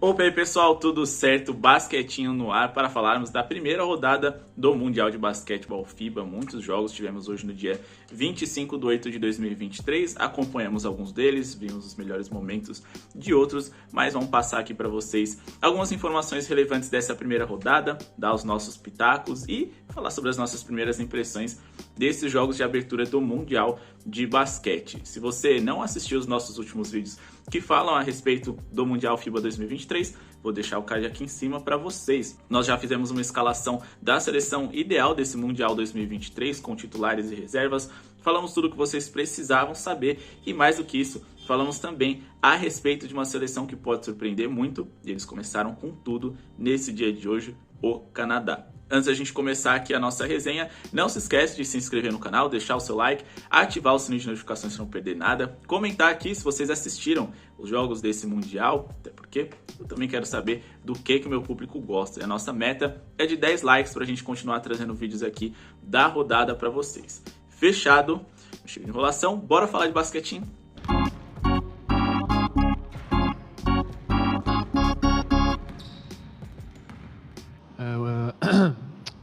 Opa aí pessoal, tudo certo? Basquetinho no ar para falarmos da primeira rodada do Mundial de Basquetebol FIBA. Muitos jogos tivemos hoje no dia 25/8 de 2023, acompanhamos alguns deles, vimos os melhores momentos de outros, mas vamos passar aqui para vocês algumas informações relevantes dessa primeira rodada, dar os nossos pitacos e falar sobre as nossas primeiras impressões desses jogos de abertura do Mundial de Basquete. Se você não assistiu os nossos últimos vídeos que falam a respeito do Mundial FIBA 2023, vou deixar o card aqui em cima para vocês. Nós já fizemos uma escalação da seleção ideal desse Mundial 2023, com titulares e reservas. Falamos tudo o que vocês precisavam saber e mais do que isso, falamos também a respeito de uma seleção que pode surpreender muito. E eles começaram com tudo nesse dia de hoje, o Canadá. Antes da gente começar aqui a nossa resenha, não se esquece de se inscrever no canal, deixar o seu like, ativar o sininho de notificações para não perder nada, comentar aqui se vocês assistiram os jogos desse Mundial, até porque eu também quero saber do que o meu público gosta. E a nossa meta é de 10 likes para a gente continuar trazendo vídeos aqui da rodada para vocês. Fechado, não chega de enrolação, bora falar de basquetinho?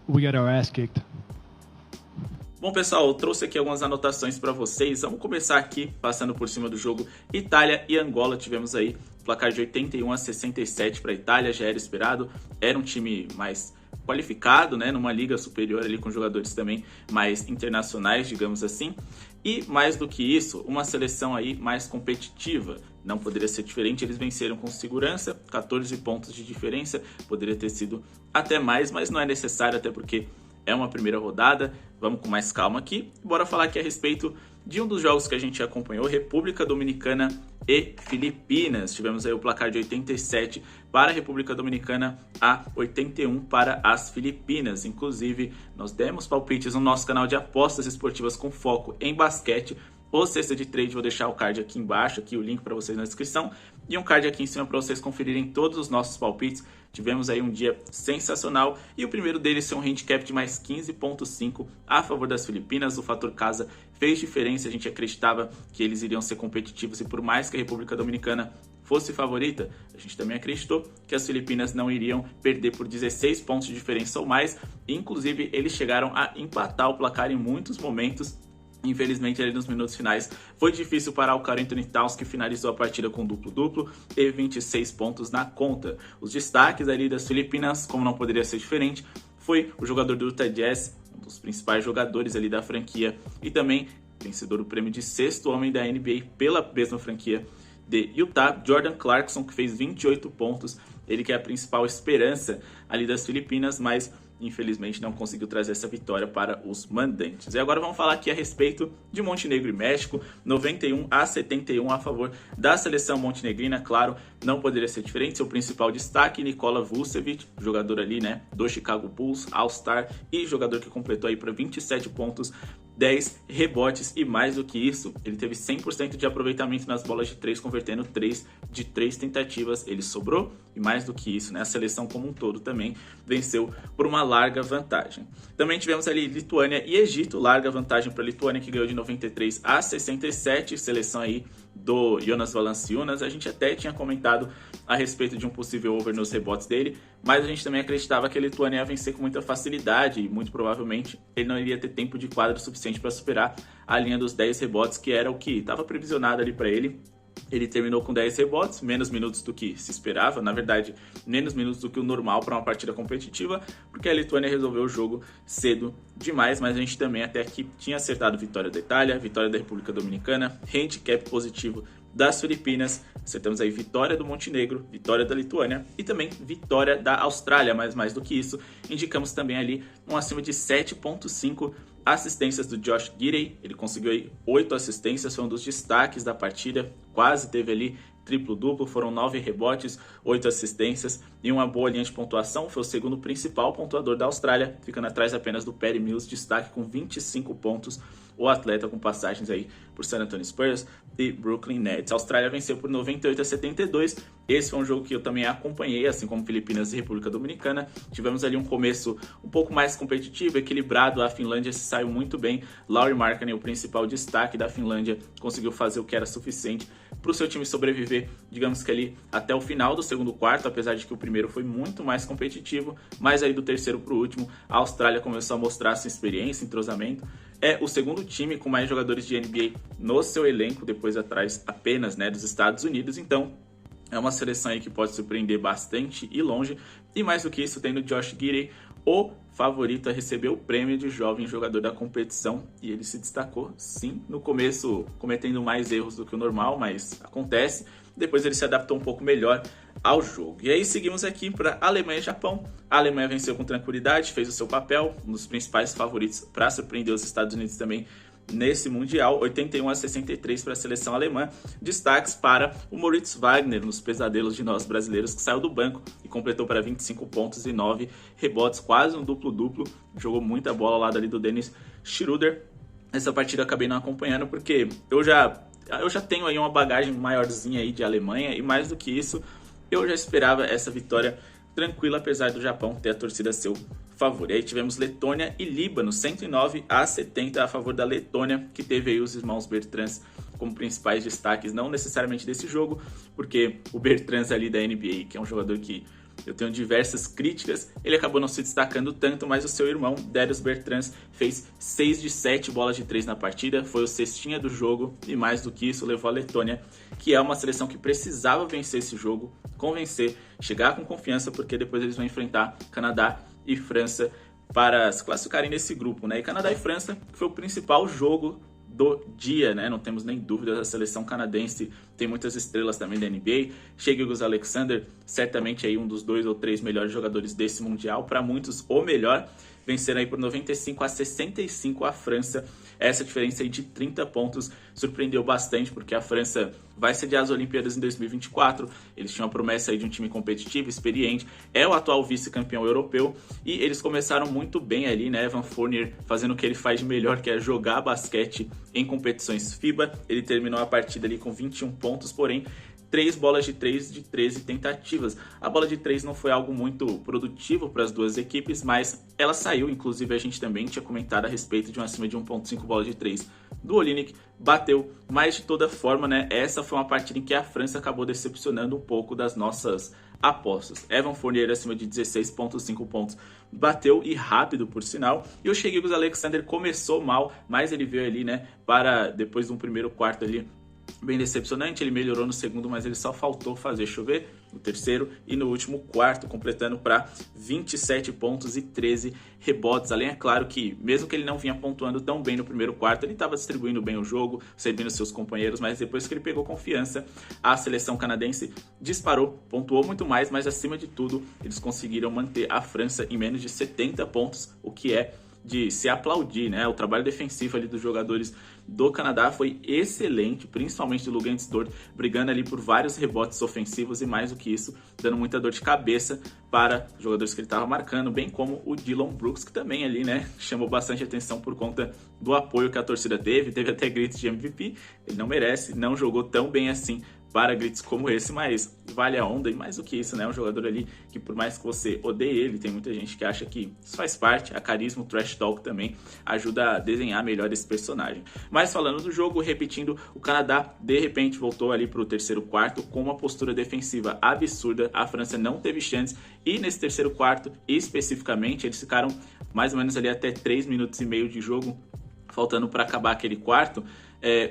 We got our ass kicked. Bom pessoal, eu trouxe aqui algumas anotações para vocês. Vamos começar aqui passando por cima do jogo Itália e Angola. Tivemos aí placar de 81-67 para a Itália, já era esperado. Era um time mais qualificado, né, numa liga superior ali com jogadores também mais internacionais, digamos assim. E mais do que isso, uma seleção aí mais competitiva. Não poderia ser diferente, eles venceram com segurança, 14 pontos de diferença, poderia ter sido até mais, mas não é necessário, até porque é uma primeira rodada. Vamos com mais calma aqui, bora falar aqui a respeito de um dos jogos que a gente acompanhou, República Dominicana e Filipinas. Tivemos aí o placar de 87 para a República Dominicana a 81 para as Filipinas. Inclusive, nós demos palpites no nosso canal de apostas esportivas com foco em basquete. O Cesta de Trade, vou deixar o card aqui embaixo, aqui o link para vocês na descrição. E um card aqui em cima para vocês conferirem todos os nossos palpites. Tivemos aí um dia sensacional e o primeiro deles foi um handicap de mais 15.5 a favor das Filipinas. O fator casa fez diferença, a gente acreditava que eles iriam ser competitivos e por mais que a República Dominicana fosse favorita, a gente também acreditou que as Filipinas não iriam perder por 16 pontos de diferença ou mais. Inclusive, eles chegaram a empatar o placar em muitos momentos. Infelizmente, ali nos minutos finais, foi difícil parar o Karl-Anthony Towns, que finalizou a partida com duplo-duplo e 26 pontos na conta. Os destaques ali das Filipinas, como não poderia ser diferente, foi o jogador do Utah Jazz, um dos principais jogadores ali da franquia, e também vencedor do prêmio de sexto homem da NBA pela mesma franquia de Utah, Jordan Clarkson, que fez 28 pontos. Ele que é a principal esperança ali das Filipinas, mas infelizmente não conseguiu trazer essa vitória para os mandantes. E agora vamos falar aqui a respeito de Montenegro e México, 91-71 a favor da seleção montenegrina. Claro, não poderia ser diferente, seu principal destaque, Nikola Vucevic, jogador ali, né, do Chicago Bulls, All-Star e jogador que completou aí para 27 pontos, 10 rebotes e mais do que isso, ele teve 100% de aproveitamento nas bolas de 3, convertendo 3 de 3 tentativas, ele sobrou e mais do que isso, né, a seleção como um todo também venceu por uma larga vantagem. Também tivemos ali Lituânia e Egito, larga vantagem para a Lituânia que ganhou de 93-67, seleção aí do Jonas Valanciunas. A gente até tinha comentado a respeito de um possível over nos rebotes dele, mas a gente também acreditava que a Lituânia ia vencer com muita facilidade e muito provavelmente ele não iria ter tempo de quadra suficiente para superar a linha dos 10 rebotes, que era o que estava previsionado ali para ele. Ele terminou com 10 rebotes, menos minutos do que se esperava, na verdade, menos minutos do que o normal para uma partida competitiva, porque a Lituânia resolveu o jogo cedo demais, mas a gente também até aqui tinha acertado vitória da Itália, vitória da República Dominicana, handicap positivo das Filipinas, acertamos aí vitória do Montenegro, vitória da Lituânia e também vitória da Austrália, mas mais do que isso, indicamos também ali um acima de 7.5 assistências do Josh Giddey. Ele conseguiu aí 8 assistências, foi um dos destaques da partida, quase teve ali triplo-duplo, foram 9 rebotes, 8 assistências e uma boa linha de pontuação. Foi o segundo principal pontuador da Austrália, ficando atrás apenas do Patty Mills, destaque com 25 pontos, o atleta com passagens aí por San Antonio Spurs e Brooklyn Nets. A Austrália venceu por 98-72. Esse foi um jogo que eu também acompanhei, assim como Filipinas e República Dominicana. Tivemos ali um começo um pouco mais competitivo, equilibrado. A Finlândia se saiu muito bem. Lauri Markkanen, o principal destaque da Finlândia, conseguiu fazer o que era suficiente para o seu time sobreviver, digamos que ali até o final do segundo quarto, apesar de que o primeiro foi muito mais competitivo, mas aí do terceiro para o último, a Austrália começou a mostrar sua experiência, entrosamento. É o segundo time com mais jogadores de NBA no seu elenco, depois atrás apenas, né, dos Estados Unidos, então é uma seleção aí que pode surpreender bastante e longe, e mais do que isso, tendo Josh Giddey, o favorito a receber o prêmio de jovem jogador da competição, e ele se destacou, sim, no começo cometendo mais erros do que o normal, mas acontece, depois ele se adaptou um pouco melhor ao jogo. E aí seguimos aqui para Alemanha e Japão. A Alemanha venceu com tranquilidade, fez o seu papel, um dos principais favoritos para surpreender os Estados Unidos também nesse Mundial, 81-63 para a seleção alemã. Destaques para o Moritz Wagner, nos pesadelos de nós brasileiros, que saiu do banco e completou para 25 pontos e 9 rebotes, quase um duplo-duplo. Jogou muita bola ao lado ali do Dennis Schroeder. Essa partida eu acabei não acompanhando porque eu já tenho aí uma bagagem maiorzinha aí de Alemanha, e mais do que isso, eu já esperava essa vitória tranquila, apesar do Japão ter a torcida a seu favor. E aí tivemos Letônia e Líbano, 109-70 a favor da Letônia, que teve aí os irmãos Bertrands como principais destaques, não necessariamente desse jogo, porque o Bertrands ali da NBA, que é um jogador que eu tenho diversas críticas, ele acabou não se destacando tanto, mas o seu irmão, Darius Bertrands, fez 6 de 7 bolas de 3 na partida, foi o cestinha do jogo, e mais do que isso, levou a Letônia, que é uma seleção que precisava vencer esse jogo, convencer, chegar com confiança, porque depois eles vão enfrentar Canadá e França para se classificarem nesse grupo, né? E Canadá e França foi o principal jogo do dia, né? Não temos nem dúvidas, a seleção canadense tem muitas estrelas também da NBA. Shai Gilgeous-Alexander, certamente aí um dos 2 ou 3 melhores jogadores desse Mundial, para muitos o melhor. Venceram aí por 95-65 a França. Essa diferença aí de 30 pontos surpreendeu bastante, porque a França vai sediar as Olimpíadas em 2024. Eles tinham a promessa aí de um time competitivo, experiente. É o atual vice-campeão europeu. E eles começaram muito bem ali, né? Evan Fournier fazendo o que ele faz de melhor, que é jogar basquete em competições FIBA. Ele terminou a partida ali com 21 pontos, porém 3 bolas de 3 de 13 tentativas. A bola de 3 não foi algo muito produtivo para as duas equipes, mas ela saiu. Inclusive a gente também tinha comentado a respeito de um acima de 1.5 bola de 3 do Olynyk, bateu, mas de toda forma, né, essa foi uma partida em que a França acabou decepcionando um pouco das nossas apostas. Evan Fournier acima de 16.5 pontos, bateu, e rápido por sinal, e o Shai Gilgeous-Alexander começou mal, mas ele veio ali, né, para depois de um primeiro quarto ali bem decepcionante. Ele melhorou no segundo, mas ele só faltou fazer chover no terceiro e no último quarto, completando para 27 pontos e 13 rebotes. Além, é claro que, mesmo que ele não vinha pontuando tão bem no primeiro quarto, ele estava distribuindo bem o jogo, servindo seus companheiros, mas depois que ele pegou confiança, a seleção canadense disparou, pontuou muito mais, mas acima de tudo, eles conseguiram manter a França em menos de 70 pontos, o que é de se aplaudir, né? O trabalho defensivo ali dos jogadores do Canadá foi excelente, principalmente do Luguentz Dort, brigando ali por vários rebotes ofensivos, e mais do que isso, dando muita dor de cabeça para os jogadores que ele estava marcando, bem como o Dillon Brooks, que também ali, né, chamou bastante atenção por conta do apoio que a torcida teve até gritos de MVP. Ele não merece, não jogou tão bem assim para gritos como esse, mas vale a onda, e mais do que isso, né, um jogador ali que, por mais que você odeie ele, tem muita gente que acha que isso faz parte, a carisma, o trash talk também ajuda a desenhar melhor esse personagem. Mas falando do jogo, repetindo, o Canadá de repente voltou ali para o terceiro quarto com uma postura defensiva absurda, a França não teve chances, e nesse terceiro quarto, especificamente, eles ficaram mais ou menos ali até 3 minutos e meio de jogo, faltando para acabar aquele quarto,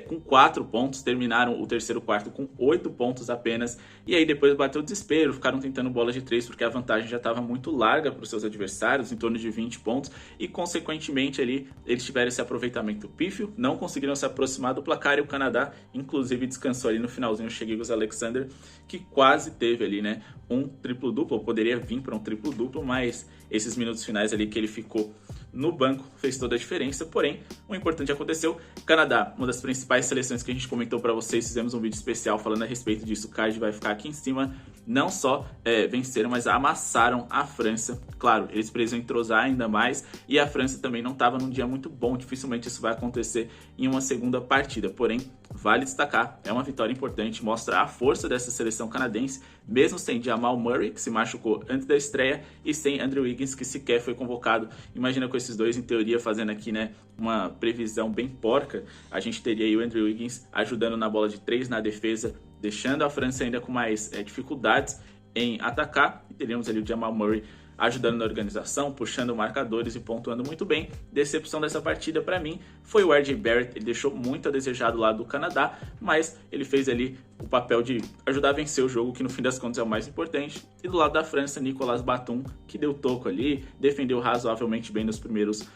com 4 pontos, terminaram o terceiro quarto com 8 pontos apenas, e aí depois bateu o desespero, ficaram tentando bola de 3 porque a vantagem já estava muito larga para os seus adversários, em torno de 20 pontos, e consequentemente ali eles tiveram esse aproveitamento pífio, não conseguiram se aproximar do placar, e o Canadá inclusive descansou ali no finalzinho o Shai Gilgeous-Alexander, que quase teve ali, né, um triplo-duplo, ou poderia vir para um triplo-duplo, mas esses minutos finais ali que ele ficou no banco fez toda a diferença, porém, o importante aconteceu. Canadá, uma das principais seleções que a gente comentou para vocês, fizemos um vídeo especial falando a respeito disso, o card vai ficar aqui em cima. Não só venceram, mas amassaram a França. Claro, eles precisam entrosar ainda mais e a França também não estava num dia muito bom, dificilmente isso vai acontecer em uma segunda partida, porém, vale destacar, é uma vitória importante, mostra a força dessa seleção canadense, mesmo sem Jamal Murray, que se machucou antes da estreia, e sem Andrew Wiggins, que sequer foi convocado. Imagina com esses dois, em teoria, fazendo aqui, né, uma previsão bem porca, a gente teria aí o Andrew Wiggins ajudando na bola de 3 na defesa, deixando a França ainda com mais dificuldades em atacar, e teríamos ali o Jamal Murray ajudando na organização, puxando marcadores e pontuando muito bem. Decepção dessa partida para mim foi o R.J. Barrett, ele deixou muito a desejar do lado do Canadá, mas ele fez ali o papel de ajudar a vencer o jogo, que no fim das contas é o mais importante. E do lado da França, Nicolas Batum, que deu toco ali, defendeu razoavelmente bem nos primeiros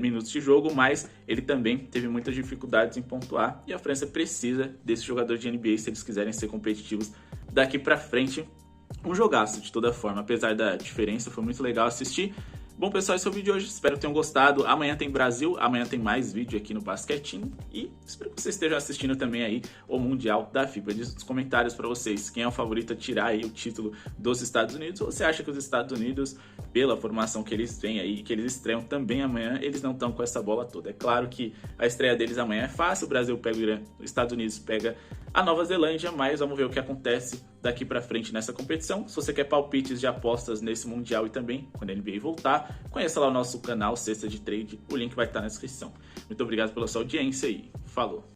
minutos de jogo, mas ele também teve muitas dificuldades em pontuar, e a França precisa desse jogador de NBA se eles quiserem ser competitivos daqui para frente. Um jogaço de toda forma, apesar da diferença, foi muito legal assistir. Bom, pessoal, esse é o vídeo de hoje, espero que tenham gostado. Amanhã tem Brasil, amanhã tem mais vídeo aqui no Basquetinho e espero que vocês estejam assistindo também aí o Mundial da FIBA. Diz nos comentários para vocês quem é o favorito a tirar aí o título dos Estados Unidos, ou você acha que os Estados Unidos, pela formação que eles têm aí, que eles estreiam também amanhã, eles não estão com essa bola toda. É claro que a estreia deles amanhã é fácil, o Brasil pega o Irã, os Estados Unidos pega a Nova Zelândia, mas vamos ver o que acontece daqui para frente nessa competição. Se você quer palpites de apostas nesse Mundial e também quando a NBA voltar, conheça lá o nosso canal Cesta de Trade, o link vai estar na descrição. Muito obrigado pela sua audiência e falou!